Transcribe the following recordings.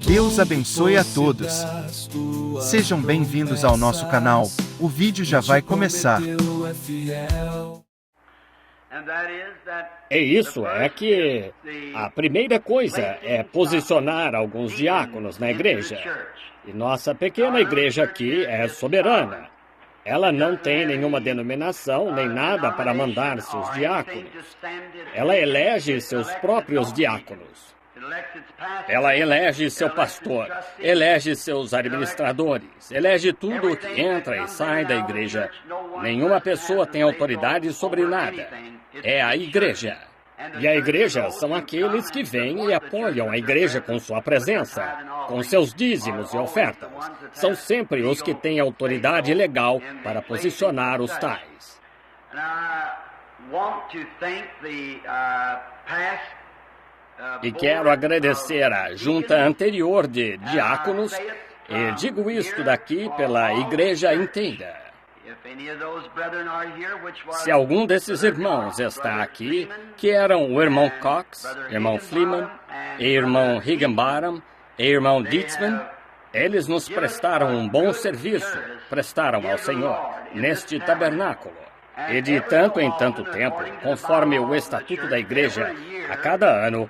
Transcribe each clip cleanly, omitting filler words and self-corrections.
Deus abençoe a todos. Sejam bem-vindos ao nosso canal. O vídeo já vai começar. É que a primeira coisa é posicionar alguns diáconos na igreja. E nossa pequena igreja aqui é soberana. Ela não tem nenhuma denominação nem nada para mandar seus diáconos. Ela elege seus próprios diáconos. Ela elege seu pastor, elege seus administradores, elege tudo o que entra e sai da igreja. Nenhuma pessoa tem autoridade sobre nada. É a igreja. E a igreja são aqueles que vêm e apoiam a igreja com sua presença, com seus dízimos e ofertas. São sempre os que têm autoridade legal para posicionar os tais. E quero agradecer à junta anterior de diáconos, e digo isto daqui pela igreja inteira. Se algum desses irmãos está aqui, que eram o irmão Cox, irmão Fleeman, e irmão Higginbottom, e irmão Dietzman, eles nos prestaram um bom serviço, prestaram ao Senhor, neste tabernáculo. E de tanto em tanto tempo, conforme o estatuto da igreja, a cada ano,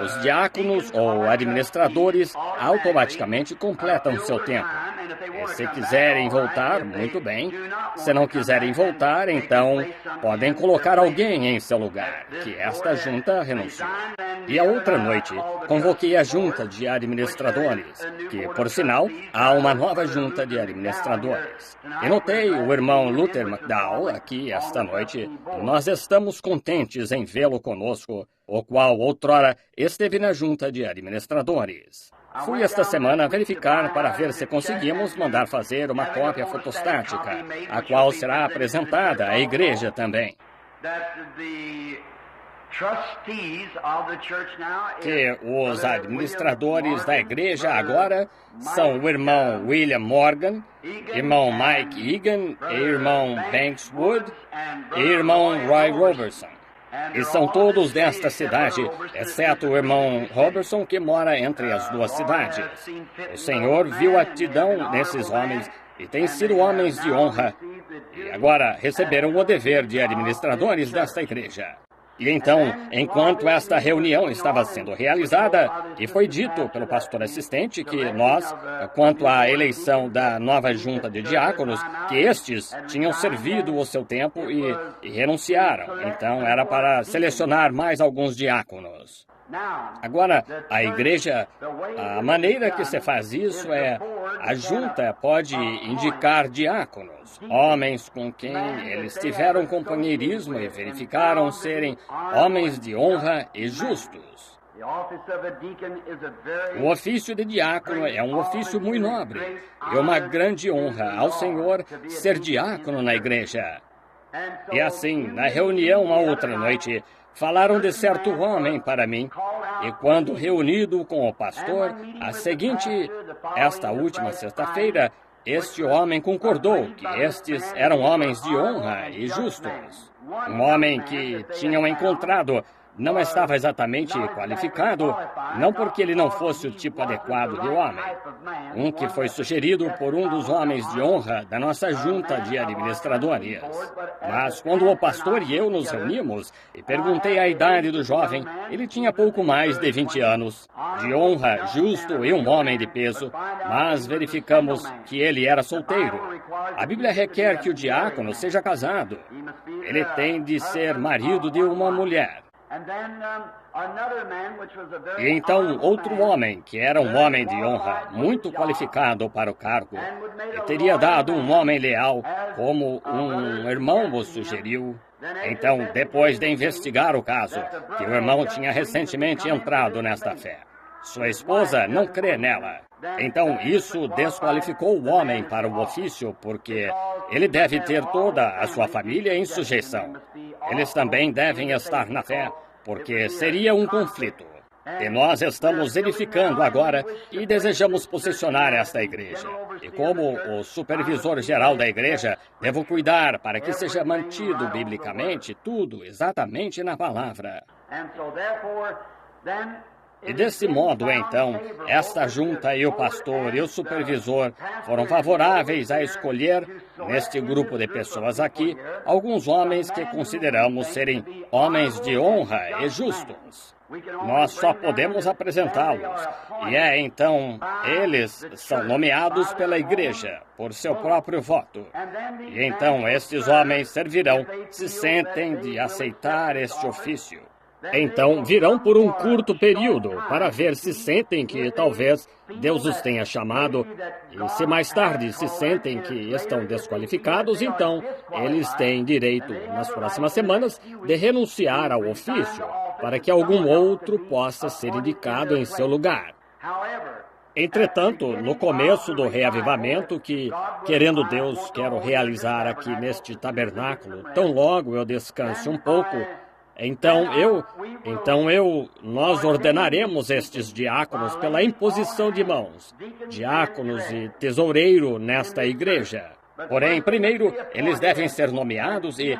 os diáconos ou administradores automaticamente completam seu tempo. E se quiserem voltar, muito bem. Se não quiserem voltar, então podem colocar alguém em seu lugar, que esta junta renunciou. E a outra noite, convoquei a junta de administradores, que, por sinal, há uma nova junta de administradores. E notei o irmão Luther McDowell aqui esta noite. Nós estamos contentes em vê-lo conosco, o qual outrora esteve na junta de administradores. Fui esta semana verificar para ver se conseguimos mandar fazer uma cópia fotostática, a qual será apresentada à igreja também. Que os administradores da igreja agora são o irmão William Morgan, irmão Mike Egan, e irmão Banks Wood e irmão Roy Robertson. E são todos desta cidade, exceto o irmão Robertson, que mora entre as duas cidades. O Senhor viu a aptidão desses homens e têm sido homens de honra. E agora receberam o dever de administradores desta igreja. E então, enquanto esta reunião estava sendo realizada, e foi dito pelo pastor assistente que nós, quanto à eleição da nova junta de diáconos, que estes tinham servido o seu tempo e renunciaram. Então, era para selecionar mais alguns diáconos. Agora, a igreja, a maneira que se faz isso é, a junta pode indicar diáconos, homens com quem eles tiveram companheirismo e verificaram serem homens de honra e justos. O ofício de diácono é um ofício muito nobre e uma grande honra ao Senhor ser diácono na igreja. E assim, na reunião uma outra noite, falaram de certo homem para mim, e quando reunido com o pastor, esta última sexta-feira, este homem concordou que estes eram homens de honra e justos. Um homem que tinham encontrado não estava exatamente qualificado, não porque ele não fosse o tipo adequado de homem. Um que foi sugerido por um dos homens de honra da nossa junta de administradores. Mas quando o pastor e eu nos reunimos e perguntei a idade do jovem, ele tinha pouco mais de 20 anos, de honra, justo e um homem de peso, mas verificamos que ele era solteiro. A Bíblia requer que o diácono seja casado. Ele tem de ser marido de uma mulher. E então outro homem, que era um homem de honra, muito qualificado para o cargo, e teria dado um homem leal, como um irmão o sugeriu. Então, depois de investigar o caso, que o irmão tinha recentemente entrado nesta fé, sua esposa não crê nela. Então, isso desqualificou o homem para o ofício, porque ele deve ter toda a sua família em sujeição. Eles também devem estar na fé, porque seria um conflito. E nós estamos edificando agora e desejamos posicionar esta igreja. E como o supervisor geral da igreja, devo cuidar para que seja mantido biblicamente tudo exatamente na palavra. E desse modo, então, esta junta e o pastor e o supervisor foram favoráveis a escolher, neste grupo de pessoas aqui, alguns homens que consideramos serem homens de honra e justos. Nós só podemos apresentá-los. E então, eles são nomeados pela igreja, por seu próprio voto. E então, estes homens servirão, se sentem de aceitar este ofício. Então, virão por um curto período para ver se sentem que talvez Deus os tenha chamado, e se mais tarde se sentem que estão desqualificados, então eles têm direito, nas próximas semanas, de renunciar ao ofício, para que algum outro possa ser indicado em seu lugar. Entretanto, no começo do reavivamento, que, querendo Deus, quero realizar aqui neste tabernáculo, tão logo eu descanse um pouco, nós ordenaremos estes diáconos pela imposição de mãos, diáconos e tesoureiro nesta igreja. Porém, primeiro, eles devem ser nomeados e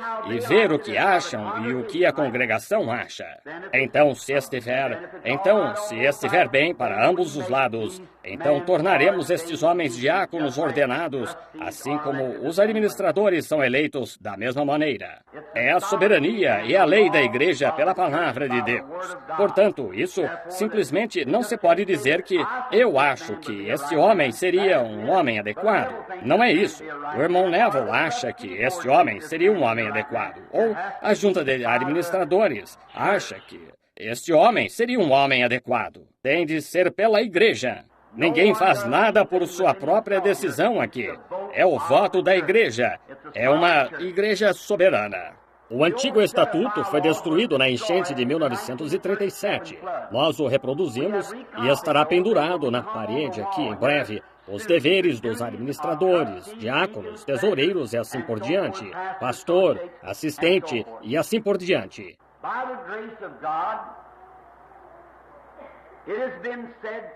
ver o que acham e o que a congregação acha. Então, se estiver bem para ambos os lados, então tornaremos estes homens diáconos ordenados, assim como os administradores são eleitos da mesma maneira. É a soberania e a lei da igreja pela palavra de Deus. Portanto, isso simplesmente não se pode dizer que eu acho que este homem seria um homem adequado. Não é isso. O irmão Neville acha que este homem seria um homem adequado. Ou a junta de administradores acha que este homem seria um homem adequado. Tem de ser pela igreja. Ninguém faz nada por sua própria decisão aqui. É o voto da igreja. É uma igreja soberana. O antigo estatuto foi destruído na enchente de 1937. Nós o reproduzimos e estará pendurado na parede aqui em breve. Os deveres dos administradores, diáconos, tesoureiros e assim por diante, pastor, assistente e assim por diante.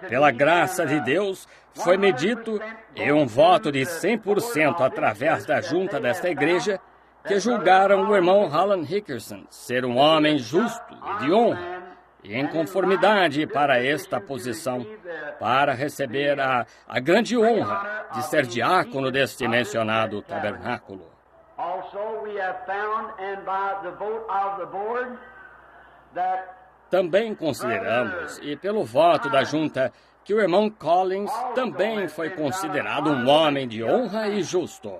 Pela graça de Deus, foi-me dito, e um voto de 100% através da junta desta igreja, que julgaram o irmão Hallam Hickerson ser um homem justo e de honra, e em conformidade para esta posição, para receber a grande honra de ser diácono deste mencionado tabernáculo. Também consideramos, e pelo voto da junta, que o irmão Collins também foi considerado um homem de honra e justo.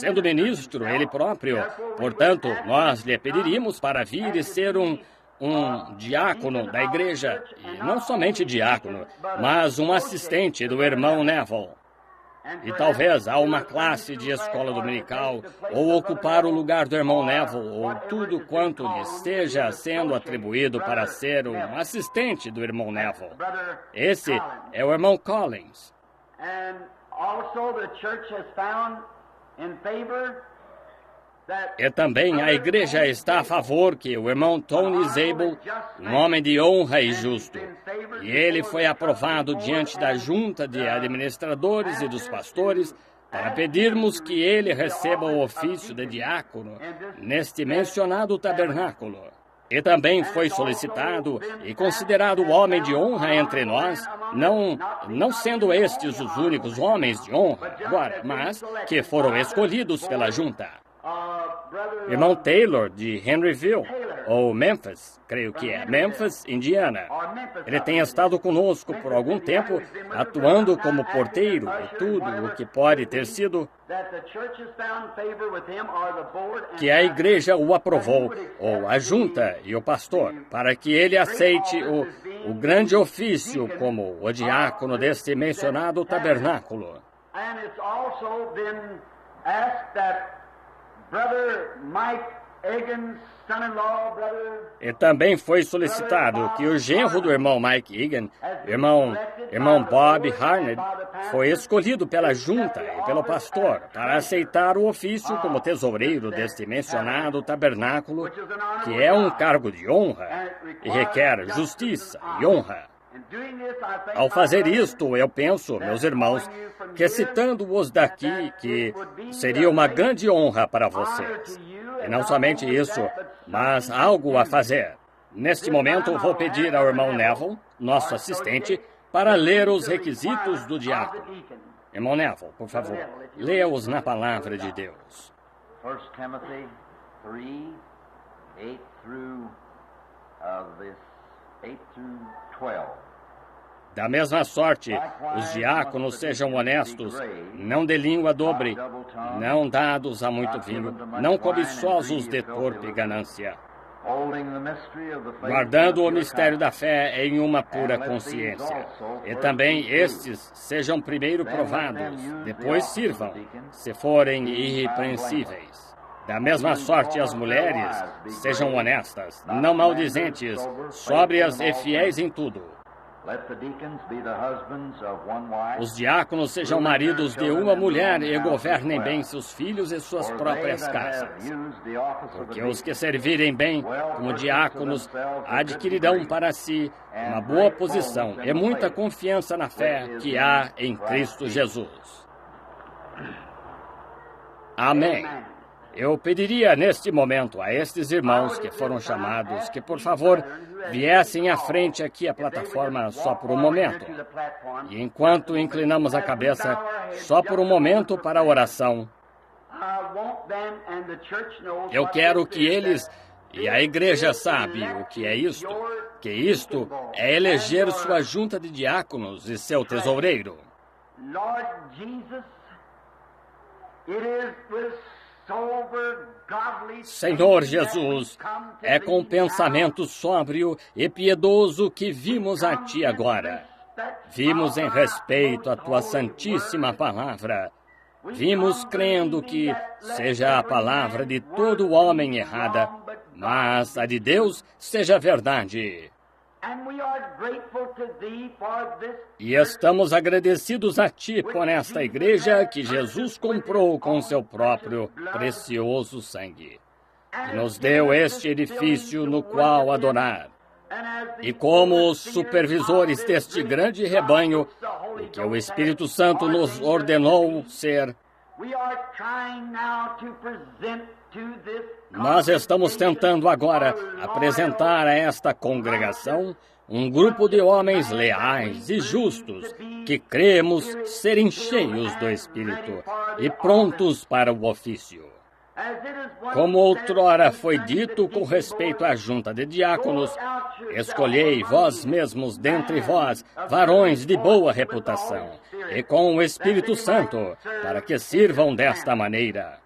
Sendo ministro ele próprio, portanto, nós lhe pediríamos para vir e ser um diácono da igreja, e não somente diácono, mas um assistente do irmão Neville. E talvez há uma classe de escola dominical, ou ocupar o lugar do irmão Neville, ou tudo quanto lhe esteja sendo atribuído para ser um assistente do irmão Neville. Esse é o irmão Collins. E também a igreja está a favor que o irmão Tony Zabel, um homem de honra e justo, e ele foi aprovado diante da junta de administradores e dos pastores para pedirmos que ele receba o ofício de diácono neste mencionado tabernáculo. E também foi solicitado e considerado homem de honra entre nós, não sendo estes os únicos homens de honra agora, mas que foram escolhidos pela junta. Irmão Taylor, de Henryville, ou Memphis, creio que é, Memphis, Indiana. Ele tem estado conosco por algum tempo, atuando como porteiro e tudo o que pode ter sido que a igreja o aprovou, ou a junta e o pastor, para que ele aceite o grande ofício como o diácono deste mencionado tabernáculo. E também foi solicitado que o genro do irmão Mike Egan, irmão Bob Harned, foi escolhido pela junta e pelo pastor para aceitar o ofício como tesoureiro deste mencionado tabernáculo, que é um cargo de honra e requer justiça e honra. Ao fazer isto, eu penso, meus irmãos, que citando-os daqui, que seria uma grande honra para vocês. E não somente isso, mas algo a fazer. Neste momento, vou pedir ao irmão Neville, nosso assistente, para ler os requisitos do diácono. Irmão Neville, por favor, leia-os na palavra de Deus. 1 Timothy 3, 8 through 12. Da mesma sorte, os diáconos sejam honestos, não de língua dobre, não dados a muito vinho, não cobiçosos de torpe ganância, guardando o mistério da fé em uma pura consciência. E também estes sejam primeiro provados, depois sirvam, se forem irrepreensíveis. Da mesma sorte, as mulheres sejam honestas, não maldizentes, sóbrias e fiéis em tudo. Os diáconos sejam maridos de uma mulher e governem bem seus filhos e suas próprias casas. Porque os que servirem bem como diáconos adquirirão para si uma boa posição e muita confiança na fé que há em Cristo Jesus. Amém. Eu pediria neste momento a estes irmãos que foram chamados que, por favor, viessem à frente aqui à plataforma só por um momento. E enquanto inclinamos a cabeça, só por um momento para a oração, eu quero que eles, e a igreja sabe o que é isto, que isto é eleger sua junta de diáconos e seu tesoureiro. Senhor Jesus, é com pensamento sóbrio e piedoso que vimos a Ti agora. Vimos em respeito à Tua santíssima palavra. Vimos crendo que seja a palavra de todo homem errada, mas a de Deus seja verdade. E estamos agradecidos a Ti por esta igreja que Jesus comprou com seu próprio precioso sangue. E nos deu este edifício no qual adorar. E como os supervisores deste grande rebanho, o que o Espírito Santo nos ordenou ser, nós estamos tentando agora apresentar a esta congregação um grupo de homens leais e justos que cremos serem cheios do Espírito e prontos para o ofício. Como outrora foi dito com respeito à junta de diáconos, escolhei vós mesmos dentre vós varões de boa reputação e com o Espírito Santo para que sirvam desta maneira,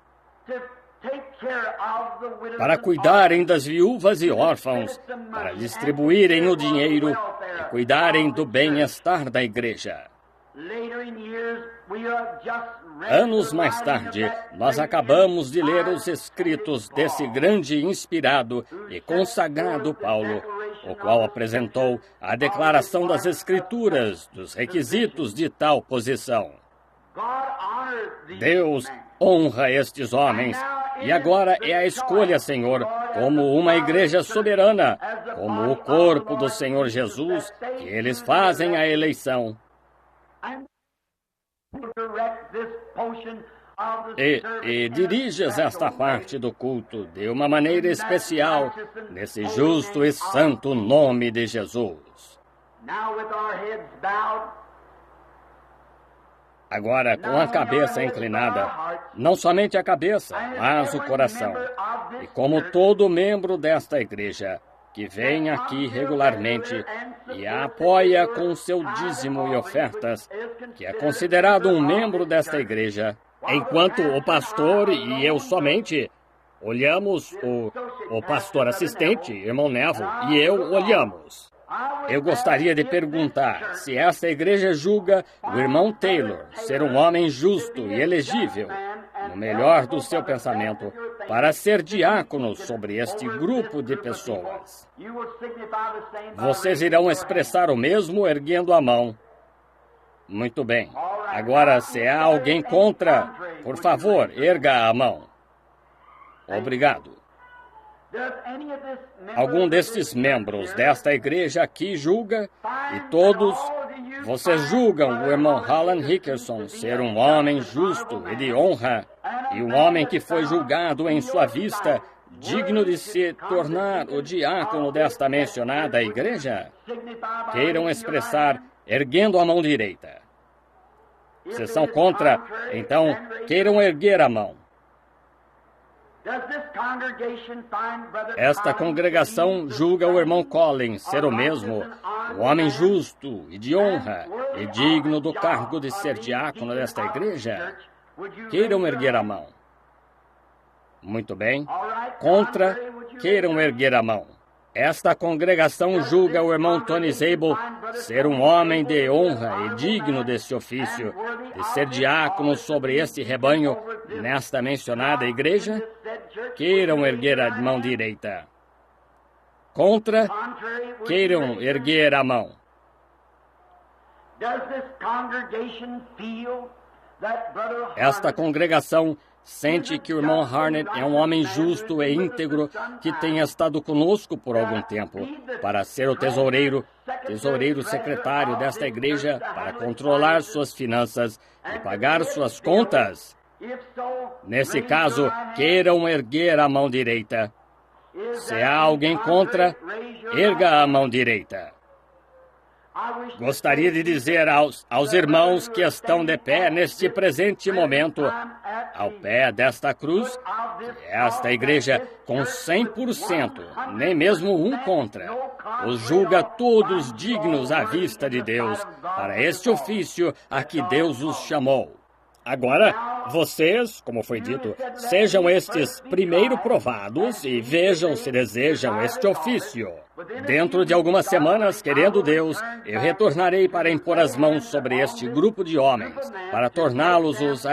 para cuidarem das viúvas e órfãos, para distribuírem o dinheiro e cuidarem do bem-estar da igreja. Anos mais tarde, nós acabamos de ler os escritos desse grande, inspirado e consagrado Paulo, o qual apresentou a declaração das Escrituras dos requisitos de tal posição. Deus honra estes homens, e agora é a escolha, Senhor, como uma igreja soberana, como o corpo do Senhor Jesus, que eles fazem a eleição. E diriges esta parte do culto de uma maneira especial, nesse justo e santo nome de Jesus. Agora, com a cabeça inclinada, não somente a cabeça, mas o coração. E como todo membro desta igreja, que vem aqui regularmente e a apoia com seu dízimo e ofertas, que é considerado um membro desta igreja, enquanto o pastor e eu somente olhamos, o pastor assistente, irmão Neville, e eu olhamos. Eu gostaria de perguntar se esta igreja julga o irmão Taylor ser um homem justo e elegível, no melhor do seu pensamento, para ser diácono sobre este grupo de pessoas. Vocês irão expressar o mesmo erguendo a mão. Muito bem. Agora, se há alguém contra, por favor, erga a mão. Obrigado. Algum destes membros desta igreja aqui julga, e todos, vocês julgam o irmão Alan Hickerson ser um homem justo e de honra, e um homem que foi julgado em sua vista digno de se tornar o diácono desta mencionada igreja? Queiram expressar erguendo a mão direita. Se são contra, então queiram erguer a mão. Esta congregação julga o irmão Collins ser o mesmo, um homem justo e de honra e digno do cargo de ser diácono desta igreja? Queiram erguer a mão. Muito bem. Contra, queiram erguer a mão. Esta congregação julga o irmão Tony Zabel ser um homem de honra e digno desse ofício, de ser diácono sobre este rebanho nesta mencionada igreja? Queiram erguer a mão direita. Contra, queiram erguer a mão. Esta congregação sente que o irmão Harnett é um homem justo e íntegro que tenha estado conosco por algum tempo para ser o tesoureiro secretário desta igreja, para controlar suas finanças e pagar suas contas? Nesse caso, queiram erguer a mão direita. Se há alguém contra, erga a mão direita. Gostaria de dizer aos irmãos que estão de pé neste presente momento, ao pé desta cruz, que esta igreja, com 100%, nem mesmo um contra, os julga todos dignos à vista de Deus, para este ofício a que Deus os chamou. Agora, vocês, como foi dito, sejam estes primeiro provados e vejam se desejam este ofício. Dentro de algumas semanas, querendo Deus, eu retornarei para impor as mãos sobre este grupo de homens, para torná-los os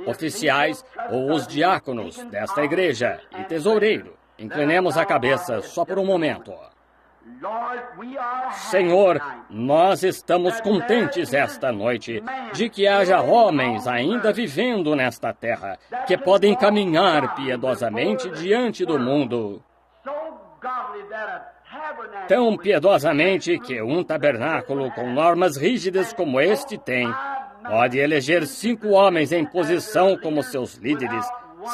oficiais ou os diáconos desta igreja e tesoureiro. Inclinemos a cabeça só por um momento. Senhor, nós estamos contentes esta noite de que haja homens ainda vivendo nesta terra que podem caminhar piedosamente diante do mundo. Tão piedosamente que um tabernáculo com normas rígidas como este tem, pode eleger 5 homens em posição como seus líderes,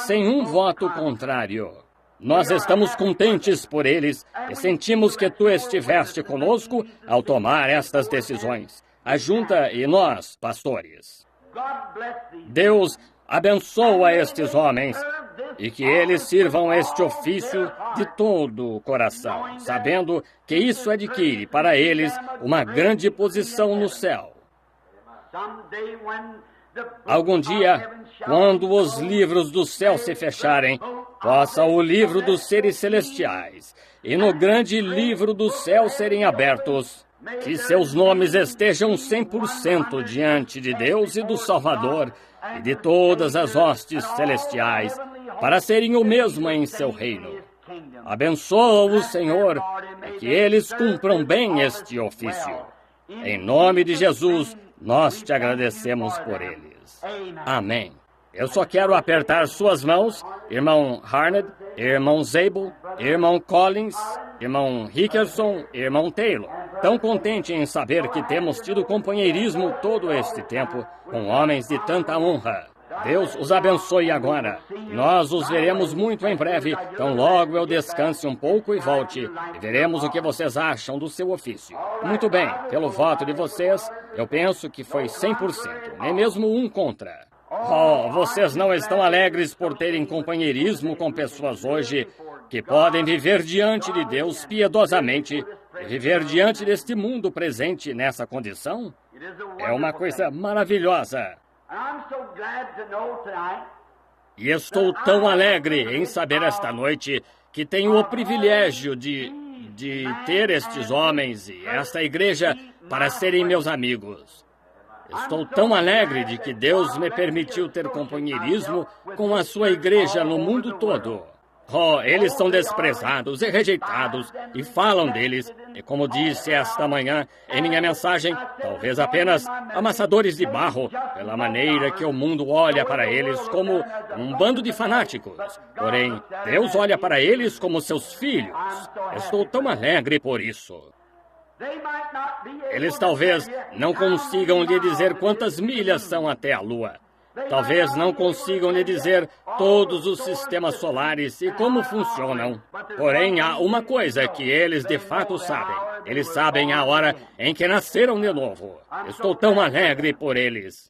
sem um voto contrário. Nós estamos contentes por eles e sentimos que tu estiveste conosco ao tomar estas decisões. A junta e nós, pastores. Deus abençoa estes homens e que eles sirvam este ofício de todo o coração, sabendo que isso adquire para eles uma grande posição no céu. Algum dia, quando os livros do céu se fecharem, possa o livro dos seres celestiais e no grande livro do céu serem abertos, que seus nomes estejam 100% diante de Deus e do Salvador e de todas as hostes celestiais, para serem o mesmo em seu reino. Abençoa-os, Senhor, e que eles cumpram bem este ofício. Em nome de Jesus, nós te agradecemos por eles. Amém. Eu só quero apertar suas mãos, irmão Harnett, irmão Zabel, irmão Collins, irmão Rickerson, irmão Taylor. Tão contente em saber que temos tido companheirismo todo este tempo com homens de tanta honra. Deus os abençoe agora. Nós os veremos muito em breve, então logo eu descanse um pouco e volte, e veremos o que vocês acham do seu ofício. Muito bem, pelo voto de vocês, eu penso que foi 100%, nem mesmo um contra. Oh, vocês não estão alegres por terem companheirismo com pessoas hoje que podem viver diante de Deus piedosamente e viver diante deste mundo presente nessa condição? É uma coisa maravilhosa. E estou tão alegre em saber esta noite que tenho o privilégio de ter estes homens e esta igreja para serem meus amigos. Estou tão alegre de que Deus me permitiu ter companheirismo com a sua igreja no mundo todo. Oh, eles são desprezados e rejeitados, e falam deles, e como disse esta manhã em minha mensagem, talvez apenas amassadores de barro, pela maneira que o mundo olha para eles como um bando de fanáticos. Porém, Deus olha para eles como seus filhos. Estou tão alegre por isso. Eles talvez não consigam lhe dizer quantas milhas são até a Lua, Talvez não consigam lhe dizer todos os sistemas solares e como funcionam. Porém, há uma coisa que eles de fato sabem. Eles sabem a hora em que nasceram de novo. Estou tão alegre por eles.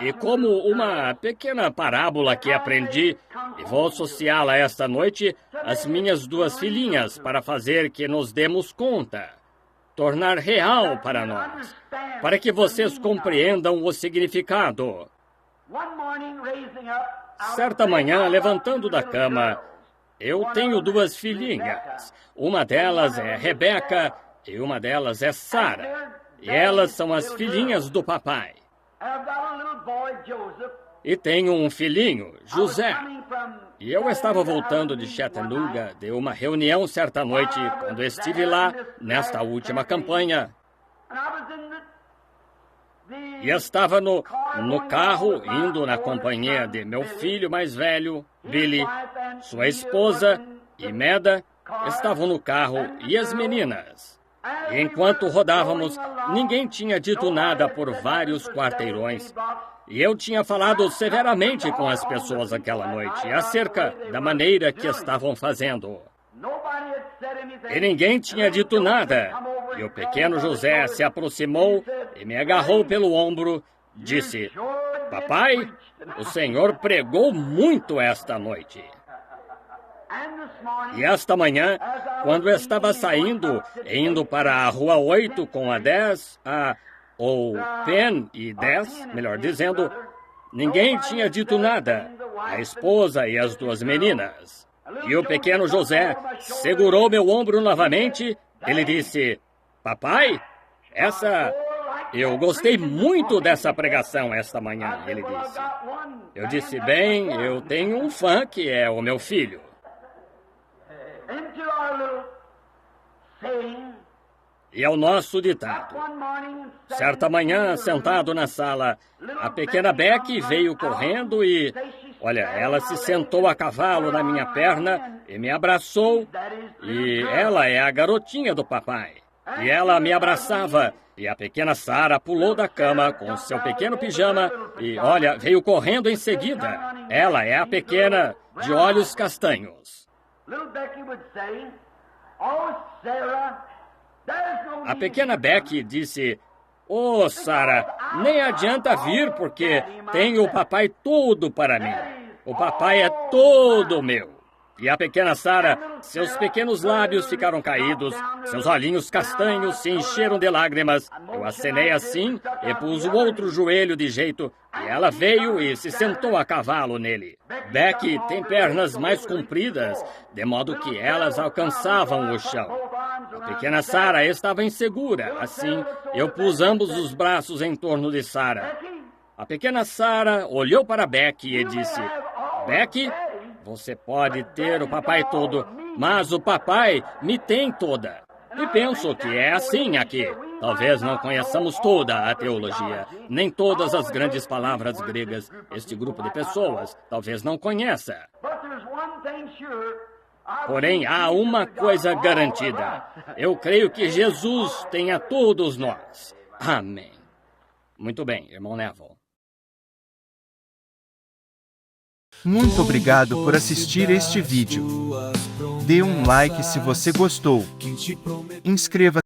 E como uma pequena parábola que aprendi, e vou associá-la esta noite às minhas duas filhinhas para fazer que nos demos conta, tornar real para nós, para que vocês compreendam o significado. Certa manhã, levantando da cama, eu tenho duas filhinhas. Uma delas é Rebeca e uma delas é Sara. E elas são as filhinhas do papai. E tenho um filhinho, José. E eu estava voltando de Chattanooga de uma reunião certa noite, quando estive lá, nesta última campanha. E estava no carro, indo na companhia de meu filho mais velho, Billy, sua esposa e Meda estavam no carro e as meninas. E enquanto rodávamos, ninguém tinha dito nada por vários quarteirões. E eu tinha falado severamente com as pessoas aquela noite acerca da maneira que estavam fazendo. E ninguém tinha dito nada. E o pequeno José se aproximou e me agarrou pelo ombro, disse: "Papai, o senhor pregou muito esta noite." E esta manhã, quando eu estava saindo, indo para a Rua 8 com a 10, ou Penn e 10, melhor dizendo, ninguém tinha dito nada, a esposa e as duas meninas. E o pequeno José segurou meu ombro novamente. Ele disse: "Papai, eu gostei muito dessa pregação esta manhã", ele disse. Eu disse: "Bem, eu tenho um fã que é o meu filho." E ao nosso ditado. Certa manhã, sentado na sala, a pequena Becky veio correndo e, olha, ela se sentou a cavalo na minha perna e me abraçou. E ela é a garotinha do papai. E ela me abraçava. E a pequena Sara pulou da cama com seu pequeno pijama e, olha, veio correndo em seguida. Ela é a pequena de olhos castanhos. A pequena Becky disse: "Oh, Sara, nem adianta vir porque tenho o papai todo para mim. O papai é todo meu." E a pequena Sara, seus pequenos lábios ficaram caídos, seus olhinhos castanhos se encheram de lágrimas. Eu acenei assim e pus o outro joelho de jeito, e ela veio e se sentou a cavalo nele. Becky tem pernas mais compridas, de modo que elas alcançavam o chão. A pequena Sara estava insegura, assim, eu pus ambos os braços em torno de Sara. A pequena Sara olhou para Becky e disse: "Becky, você pode ter o papai todo, mas o papai me tem toda." E penso que é assim aqui. Talvez não conheçamos toda a teologia, nem todas as grandes palavras gregas. Este grupo de pessoas talvez não conheça. Porém, há uma coisa garantida. Eu creio que Jesus tem a todos nós. Amém. Muito bem, irmão Neville. Muito obrigado por assistir este vídeo. Dê um like se você gostou. Inscreva-se